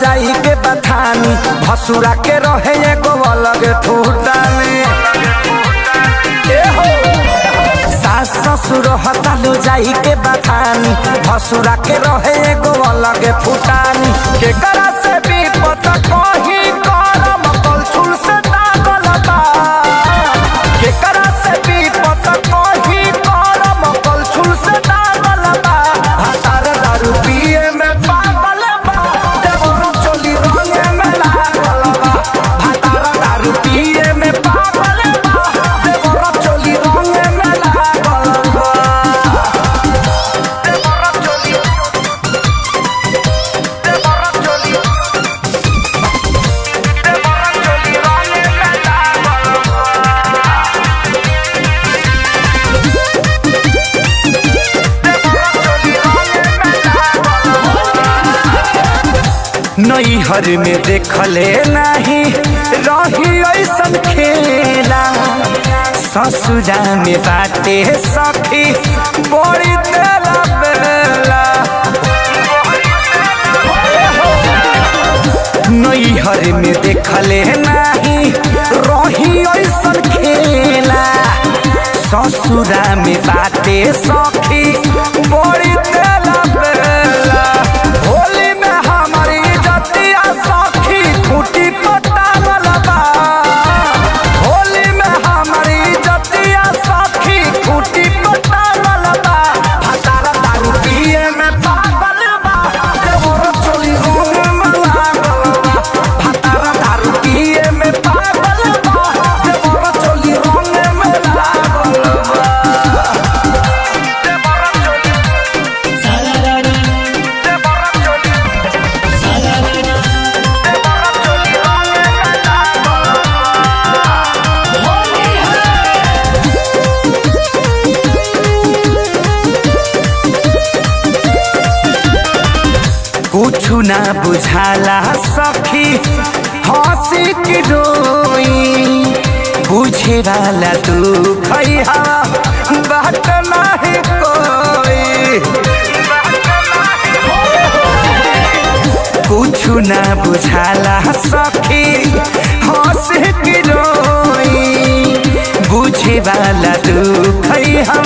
जाई के बथानी भसुरा के रहे एगो अलग ठूटानी। सास ससुर हतालो जाई के बथानी भसुरा के रहे एगो अलग फुटानी। के करा से भी पता कही करम कलछुल से दागल बा। के करा से भी पता कही करम कलछुल से दागल बा। हतार दारू पिए में पागल बा देवरो चोली रंगे में लागल बा। हतार दारू पिए में पागल बा देवरो चोली रंगे में लागल बा। देवरो चोली रंगे में लागल नैहर में देखले नहीं रही ऐसन खेला। ससुरा में बाटे सखी बड़ी तेला बेला। नैहर में देखले नहीं रही ऐसन खेला। ससुरा में बाटे सखी बड़ी तेला बेला। होली में हमारी जतिया सखी खूटी पटावल बा। होली में हमारी जतिया सखी खूटी पटावल बा। हतारा दारू पिए में पागल बा देवरो चोली रंगे में लागल बा। हतारा दारू पिए में पागल बा देवरो चोली रंगे में लागल बा। देवरो चोली कुछु ना बुझाला सखी हंसी की रोई। बुझे वाला तू खैहा बात नहीं कोई। कुछु ना बुझाला सखी हंसी की रोई। बुझे वाला तू खैहा